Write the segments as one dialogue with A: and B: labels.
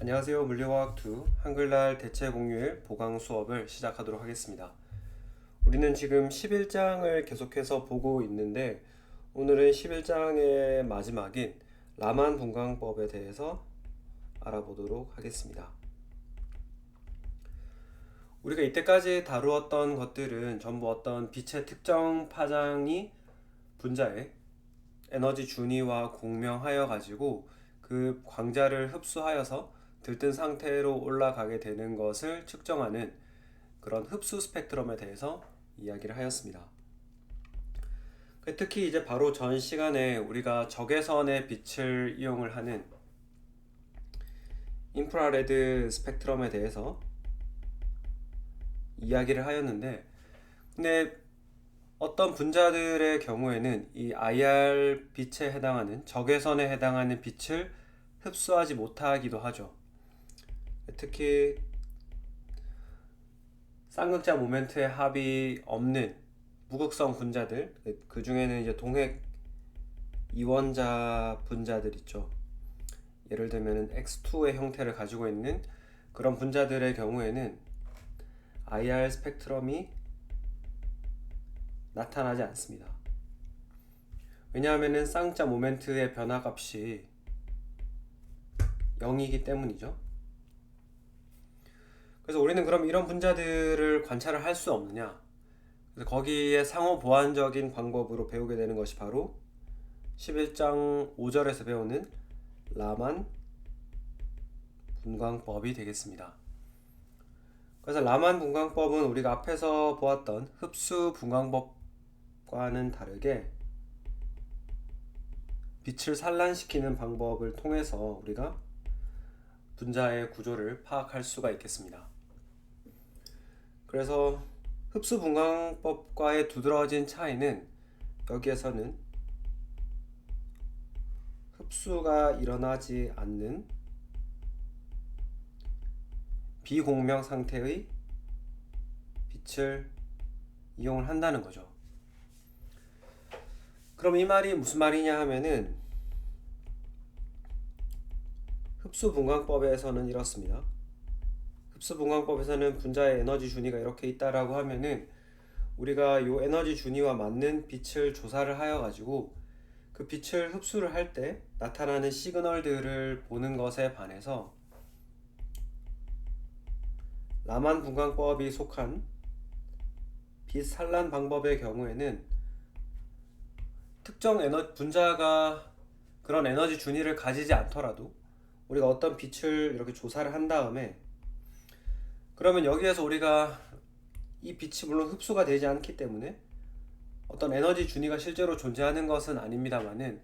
A: 안녕하세요. 물리화학2 한글날 대체 공유일 보강 수업을 시작하도록 하겠습니다. 우리는 지금 11장을 계속해서 보고 있는데 오늘은 11장의 마지막인 라만 분광법에 대해서 알아보도록 하겠습니다. 우리가 이때까지 다루었던 것들은 전부 어떤 빛의 특정 파장이 분자의 에너지 준위와 공명하여 가지고 그 광자를 흡수하여서 들뜬 상태로 올라가게 되는 것을 측정하는 그런 흡수 스펙트럼에 대해서 이야기를 하였습니다. 특히 이제 바로 전 시간에 우리가 적외선의 빛을 이용을 하는 인프라레드 스펙트럼에 대해서 이야기를 하였는데, 근데 어떤 분자들의 경우에는 이 IR 빛에 해당하는 적외선에 해당하는 빛을 흡수하지 못하기도 하죠. 특히 쌍극자 모멘트의 합이 없는 무극성 분자들, 그 중에는 이제 동핵 이원자 분자들 있죠. 예를 들면 X2의 형태를 가지고 있는 그런 분자들의 경우에는 IR 스펙트럼이 나타나지 않습니다. 왜냐하면 쌍극자 모멘트의 변화값이 0이기 때문이죠. 그래서 우리는 그럼 이런 분자들을 관찰을 할 수 없느냐? 그래서 거기에 상호 보완적인 방법으로 배우게 되는 것이 바로 11장 5절에서 배우는 라만 분광법이 되겠습니다. 그래서 라만 분광법은 우리가 앞에서 보았던 흡수 분광법과는 다르게 빛을 산란시키는 방법을 통해서 우리가 분자의 구조를 파악할 수가 있겠습니다. 그래서 흡수 분광법과의 두드러진 차이는 여기에서는 흡수가 일어나지 않는 비공명 상태의 빛을 이용을 한다는 거죠. 그럼 이 말이 무슨 말이냐 하면은 흡수 분광법에서는 이렇습니다. 흡수 분광법에서는 분자의 에너지 준위가 이렇게 있다라고 하면은 우리가 이 에너지 준위와 맞는 빛을 조사를 하여 가지고 그 빛을 흡수를 할 때 나타나는 시그널들을 보는 것에 반해서 라만 분광법이 속한 빛 산란 방법의 경우에는 특정 분자가 그런 에너지 준위를 가지지 않더라도 우리가 어떤 빛을 이렇게 조사를 한 다음에 그러면 여기에서 우리가 이 빛이 물론 흡수가 되지 않기 때문에 어떤 에너지 준위가 실제로 존재하는 것은 아닙니다만은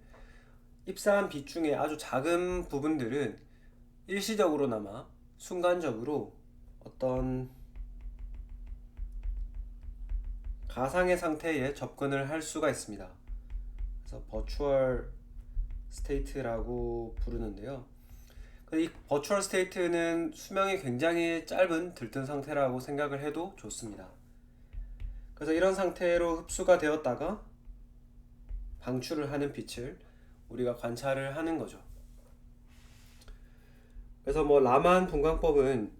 A: 입사한 빛 중에 아주 작은 부분들은 일시적으로나마 순간적으로 어떤 가상의 상태에 접근을 할 수가 있습니다. 그래서 버추얼 스테이트라고 부르는데요. 이 버추얼 스테이트는 수명이 굉장히 짧은 들뜬 상태라고 생각을 해도 좋습니다. 그래서 이런 상태로 흡수가 되었다가 방출을 하는 빛을 우리가 관찰을 하는 거죠. 그래서 라만 분광법은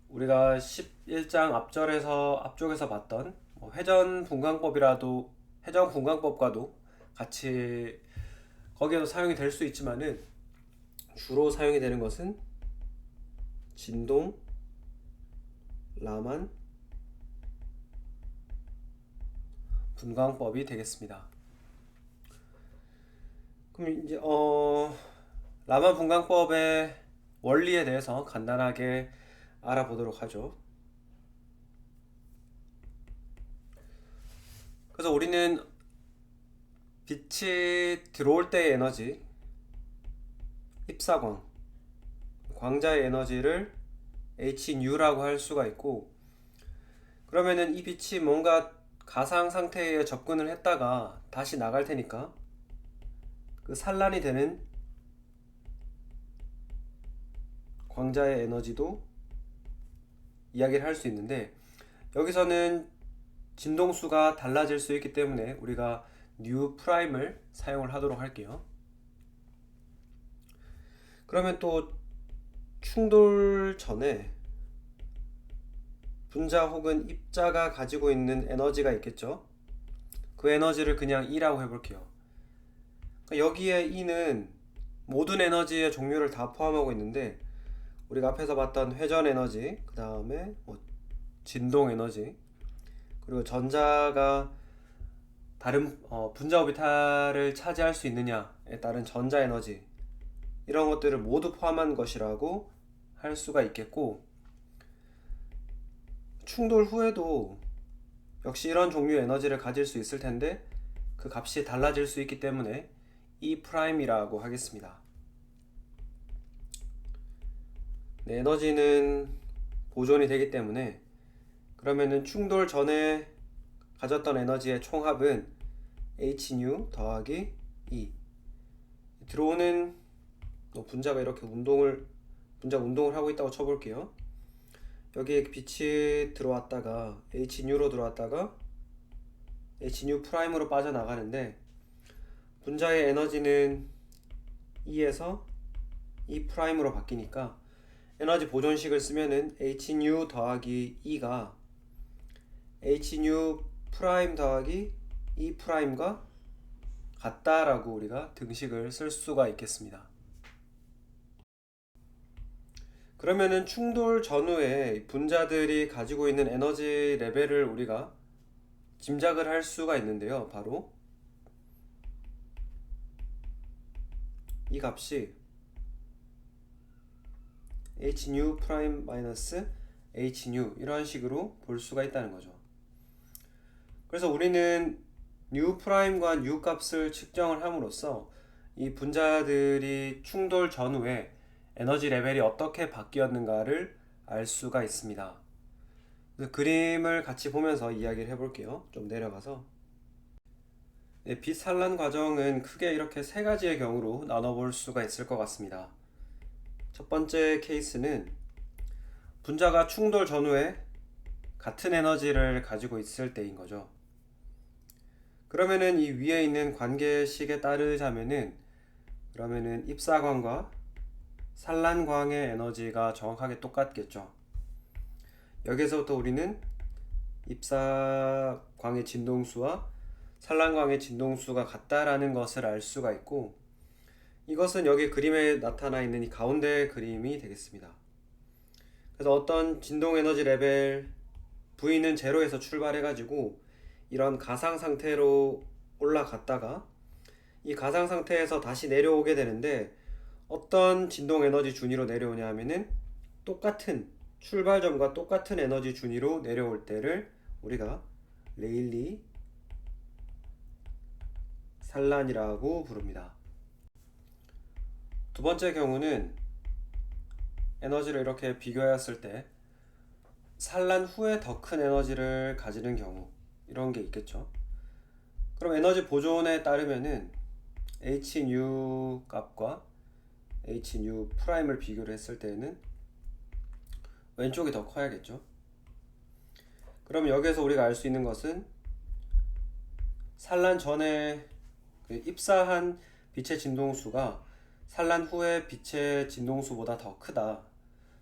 A: 우리가 11장 앞쪽에서 봤던 회전 분광법과도 같이 거기에도 사용이 될 수 있지만은 주로 사용이 되는 것은 진동 라만 분광법이 되겠습니다. 그럼 이제 라만 분광법의 원리에 대해서 간단하게 알아보도록 하죠. 그래서 우리는 빛이 들어올 때의 에너지, 입사광, 광자의 에너지를 hnu라고 할 수가 있고, 그러면은 이 빛이 뭔가 가상 상태에 접근을 했다가 다시 나갈 테니까 그 산란이 되는 광자의 에너지도 이야기를 할 수 있는데, 여기서는 진동수가 달라질 수 있기 때문에 우리가 뉴 프라임을 사용을 하도록 할게요. 그러면 또 충돌 전에 분자 혹은 입자가 가지고 있는 에너지가 있겠죠. 그 에너지를 그냥 E라고 해볼게요. 여기에 E는 모든 에너지의 종류를 다 포함하고 있는데, 우리가 앞에서 봤던 회전 에너지, 그 다음에 진동 에너지, 그리고 전자가 다른 분자 오비탈을 차지할 수 있느냐에 따른 전자 에너지, 이런 것들을 모두 포함한 것이라고 할 수가 있겠고, 충돌 후에도 역시 이런 종류의 에너지를 가질 수 있을 텐데 그 값이 달라질 수 있기 때문에 E'이라고 하겠습니다. 네, 에너지는 보존이 되기 때문에, 그러면은 충돌 전에 가졌던 에너지의 총합은 hν 더하기 E. 들어오는 분자가 이렇게 분자 운동을 하고 있다고 쳐볼게요. 여기에 빛이 들어왔다가 hν로 들어왔다가 hν''으로 빠져나가는데, 분자의 에너지는 E에서 E''으로 바뀌니까 에너지 보존식을 쓰면은 hν 더하기 E가 hν' 더하기 E'과 같다라고 우리가 등식을 쓸 수가 있겠습니다. 그러면은 충돌 전후에 분자들이 가지고 있는 에너지 레벨을 우리가 짐작을 할 수가 있는데요. 바로 이 값이 hν' hν 이런 식으로 볼 수가 있다는 거죠. 그래서 우리는 ν'과 υ 값을 측정을 함으로써 이 분자들이 충돌 전후에 에너지 레벨이 어떻게 바뀌었는가를 알 수가 있습니다. 그래서 그림을 같이 보면서 이야기를 해볼게요. 좀 내려가서. 네, 빛 산란 과정은 크게 이렇게 세 가지의 경우로 나눠볼 수가 있을 것 같습니다. 첫 번째 케이스는 분자가 충돌 전후에 같은 에너지를 가지고 있을 때인 거죠. 그러면은 이 위에 있는 관계식에 따르자면은, 그러면은 입사광과 산란광의 에너지가 정확하게 똑같겠죠. 여기서부터 우리는 입사광의 진동수와 산란광의 진동수가 같다라는 것을 알 수가 있고, 이것은 여기 그림에 나타나 있는 이 가운데 그림이 되겠습니다. 그래서 어떤 진동 에너지 레벨 V는 제로에서 출발해 가지고 이런 가상 상태로 올라갔다가 이 가상 상태에서 다시 내려오게 되는데, 어떤 진동 에너지 준위로 내려오냐 하면은 똑같은 출발점과 똑같은 에너지 준위로 내려올 때를 우리가 레일리 산란이라고 부릅니다. 두 번째 경우는 에너지를 이렇게 비교했을 때 산란 후에 더 큰 에너지를 가지는 경우, 이런 게 있겠죠. 그럼 에너지 보존에 따르면은 hν 값과 hν''을 비교를 했을 때는 왼쪽이 더 커야겠죠. 그럼 여기에서 우리가 알 수 있는 것은 산란 전에 입사한 빛의 진동수가 산란 후에 빛의 진동수보다 더 크다.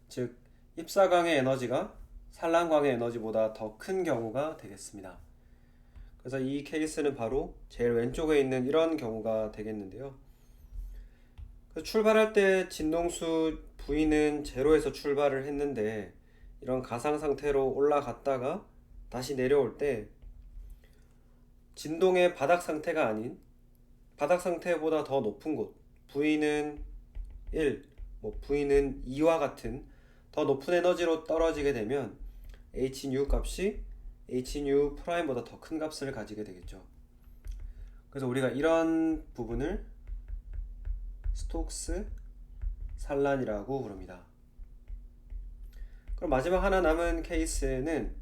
A: 즉 입사광의 에너지가 산란광의 에너지보다 더 큰 경우가 되겠습니다. 그래서 이 케이스는 바로 제일 왼쪽에 있는 이런 경우가 되겠는데요. 그래서 출발할 때 진동수 V는 제로에서 출발을 했는데, 이런 가상 상태로 올라갔다가 다시 내려올 때 진동의 바닥 상태가 아닌 바닥 상태보다 더 높은 곳, V는 1, V는 2와 같은 더 높은 에너지로 떨어지게 되면 hν 값이 hν''보다 더 큰 값을 가지게 되겠죠. 그래서 우리가 이런 부분을 스톡스 산란이라고 부릅니다. 그럼 마지막 하나 남은 케이스는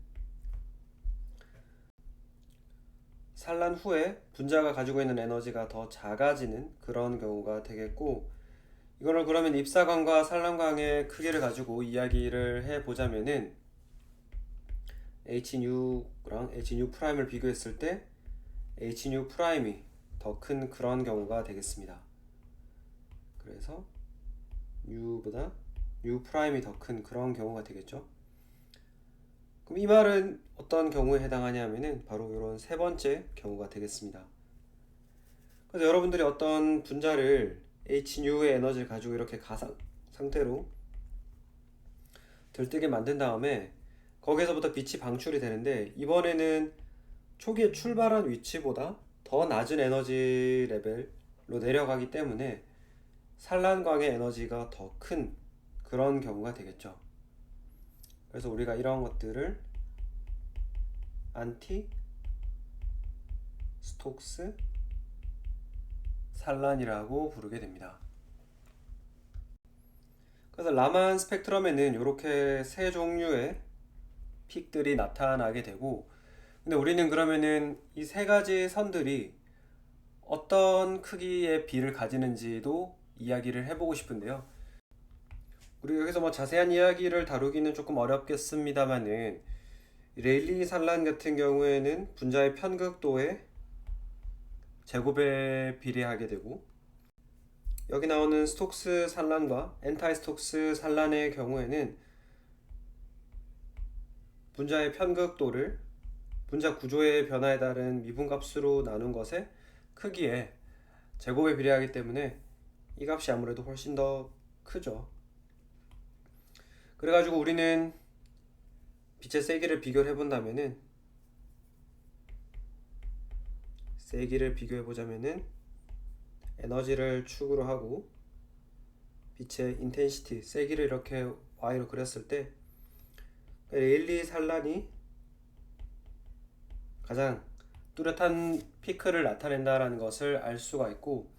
A: 산란 후에 분자가 가지고 있는 에너지가 더 작아지는 그런 경우가 되겠고, 이거를 그러면 입사광과 산란광의 크기를 가지고 이야기를 해보자면은 hν''랑 hν''을 비교했을 때 hν''이 더 큰 그런 경우가 되겠습니다. 그래서 u보다 U 프라임이 더 큰 그런 경우가 되겠죠. 그럼 이 말은 어떤 경우에 해당하냐면은 바로 이런 세 번째 경우가 되겠습니다. 그래서 여러분들이 어떤 분자를 HU의 에너지를 가지고 이렇게 가상 상태로 들뜨게 만든 다음에 거기에서부터 빛이 방출이 되는데, 이번에는 초기에 출발한 위치보다 더 낮은 에너지 레벨로 내려가기 때문에 산란광의 에너지가 더 큰 그런 경우가 되겠죠. 그래서 우리가 이런 것들을 안티 스톡스 산란이라고 부르게 됩니다. 그래서 라만 스펙트럼에는 이렇게 세 종류의 픽들이 나타나게 되고, 근데 우리는 그러면은 이 세 가지 선들이 어떤 크기의 비를 가지는지도 이야기를 해보고 싶은데요. 우리가 여기서 뭐 자세한 이야기를 다루기는 조금 어렵겠습니다만은, 레일리 산란 같은 경우에는 분자의 편극도에 제곱에 비례하게 되고, 여기 나오는 스톡스 산란과 엔타이 스톡스 산란의 경우에는 분자의 편극도를 분자 구조의 변화에 따른 미분값수로 나눈 것의 크기에 제곱에 비례하기 때문에 이 값이 아무래도 훨씬 더 크죠. 그래가지고 우리는 빛의 세기를 비교를 해본다면은, 세기를 비교해보자면은 에너지를 축으로 하고 빛의 인텐시티, 세기를 이렇게 Y로 그렸을 때 레일리 산란이 가장 뚜렷한 피크를 나타낸다라는 것을 알 수가 있고,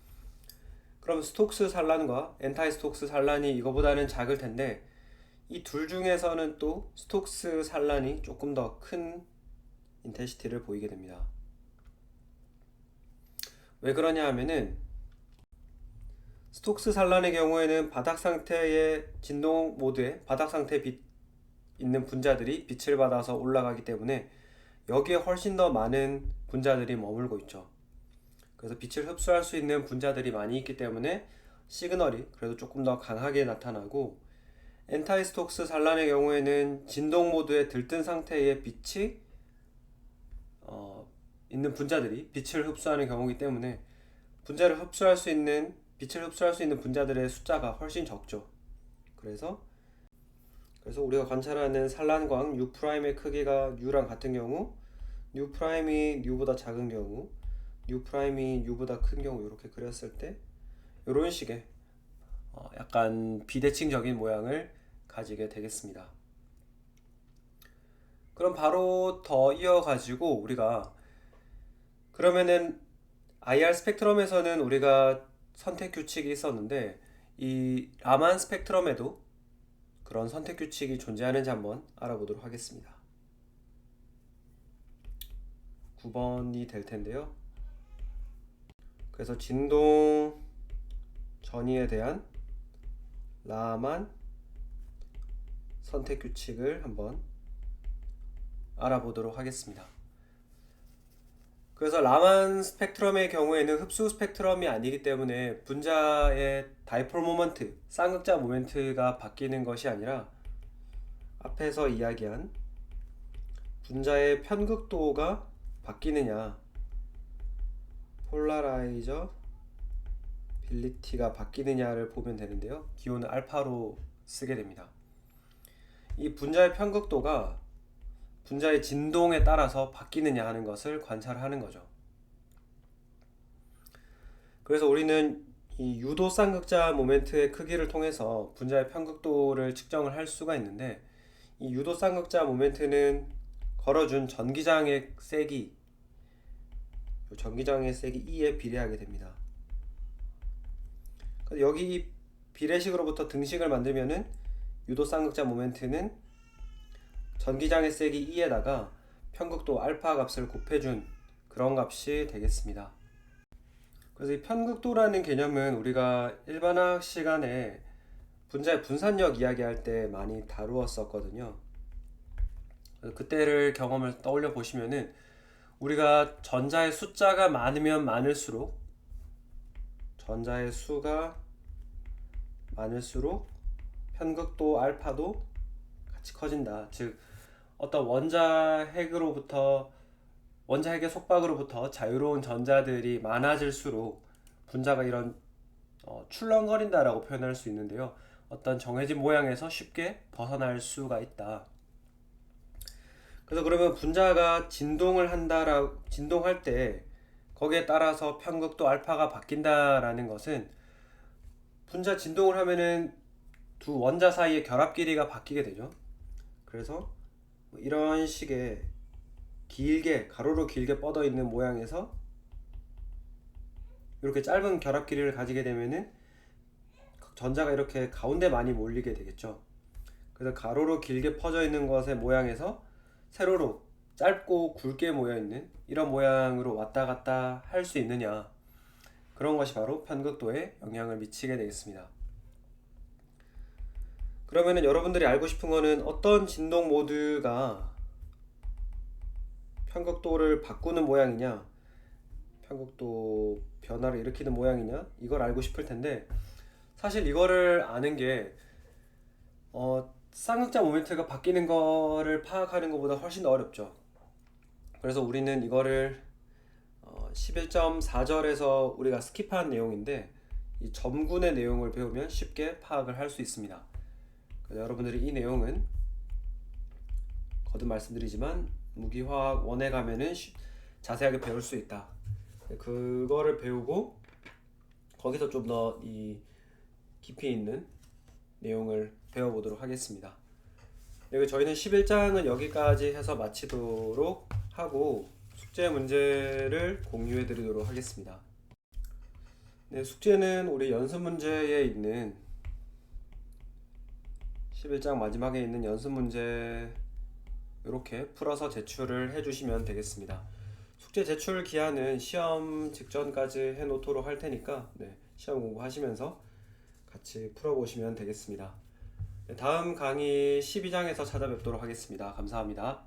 A: 그럼 스톡스 산란과 엔타이 스톡스 산란이 이거보다는 작을 텐데, 이 둘 중에서는 또 스톡스 산란이 조금 더 큰 인텐시티를 보이게 됩니다. 왜 그러냐 하면은, 스톡스 산란의 경우에는 바닥 상태의 진동 모드에 바닥 상태에 있는 분자들이 빛을 받아서 올라가기 때문에 여기에 훨씬 더 많은 분자들이 머물고 있죠. 그래서 빛을 흡수할 수 있는 분자들이 많이 있기 때문에 시그널이 그래도 조금 더 강하게 나타나고, 엔타이 스톡스 산란의 경우에는 진동 모드에 들뜬 상태의 빛이 있는 분자들이 빛을 흡수하는 경우이기 때문에 빛을 흡수할 수 있는 분자들의 숫자가 훨씬 적죠. 그래서 우리가 관찰하는 산란광 U'의 크기가 U랑 같은 경우, U'이 U보다 작은 경우, U'이 U보다 큰 경우, 이렇게 그렸을 때 이런 식의 약간 비대칭적인 모양을 가지게 되겠습니다. 그럼 바로 더 이어가지고 우리가 그러면은 IR 스펙트럼에서는 우리가 선택 규칙이 있었는데, 이 라만 스펙트럼에도 그런 선택 규칙이 존재하는지 한번 알아보도록 하겠습니다. 9번이 될 텐데요. 그래서 진동 전이에 대한 라만 선택 규칙을 한번 알아보도록 하겠습니다. 그래서 라만 스펙트럼의 경우에는 흡수 스펙트럼이 아니기 때문에 분자의 다이폴 모먼트, 쌍극자 모멘트가 바뀌는 것이 아니라 앞에서 이야기한 분자의 편극도가 바뀌느냐, 폴라라이저 빌리티가 바뀌느냐를 보면 되는데요. 기호는 알파로 쓰게 됩니다. 이 분자의 편극도가 분자의 진동에 따라서 바뀌느냐 하는 것을 관찰하는 거죠. 그래서 우리는 이 유도 쌍극자 모멘트의 크기를 통해서 분자의 편극도를 측정을 할 수가 있는데, 이 유도 쌍극자 모멘트는 걸어준 전기장의 세기, 전기장의 세기 E에 비례하게 됩니다. 여기 이 비례식으로부터 등식을 만들면은 유도 쌍극자 모멘트는 전기장의 세기 E에다가 편극도 알파 값을 곱해준 그런 값이 되겠습니다. 그래서 이 편극도라는 개념은 우리가 일반화학 시간에 분자의 분산력 이야기할 때 많이 다루었었거든요. 그때를 경험을 떠올려 보시면은, 우리가 전자의 숫자가 많으면 많을수록, 전자의 수가 많을수록 편극도 알파도 같이 커진다. 즉 어떤 원자핵의 속박으로부터 자유로운 전자들이 많아질수록 분자가 이런 출렁거린다라고 표현할 수 있는데요. 어떤 정해진 모양에서 쉽게 벗어날 수가 있다. 그래서 그러면 분자가 진동할 때 거기에 따라서 편극도 알파가 바뀐다라는 것은 분자 진동을 하면은 두 원자 사이의 결합 길이가 바뀌게 되죠. 그래서 이런 식의 가로로 길게 뻗어 있는 모양에서 이렇게 짧은 결합 길이를 가지게 되면은 전자가 이렇게 가운데 많이 몰리게 되겠죠. 그래서 가로로 길게 퍼져 있는 것의 모양에서 세로로 짧고 굵게 모여 있는 이런 모양으로 왔다 갔다 할 수 있느냐, 그런 것이 바로 편극도에 영향을 미치게 되겠습니다. 그러면은 여러분들이 알고 싶은 거는 어떤 진동 모드가 편극도를 바꾸는 모양이냐, 편극도 변화를 일으키는 모양이냐, 이걸 알고 싶을 텐데, 사실 이거를 아는 게 쌍극자 모멘트가 바뀌는 거를 파악하는 것보다 훨씬 더 어렵죠. 그래서 우리는 이거를 11.4절에서 우리가 스킵한 내용인데, 이 점군의 내용을 배우면 쉽게 파악을 할 수 있습니다. 그래서 여러분들이 이 내용은 거듭 말씀드리지만 무기화학 1에 가면은 자세하게 배울 수 있다. 그거를 배우고 거기서 좀 더 이 깊이 있는 내용을 배워보도록 하겠습니다. 그리고 저희는 11장은 여기까지 해서 마치도록 하고 숙제 문제를 공유해 드리도록 하겠습니다. 네, 숙제는 우리 연습 문제에 있는 11장 마지막에 있는 연습 문제 이렇게 풀어서 제출을 해주시면 되겠습니다. 숙제 제출 기한은 시험 직전까지 해놓도록 할 테니까 시험 공부하시면서 같이 풀어보시면 되겠습니다. 다음 강의 12장에서 찾아뵙도록 하겠습니다. 감사합니다.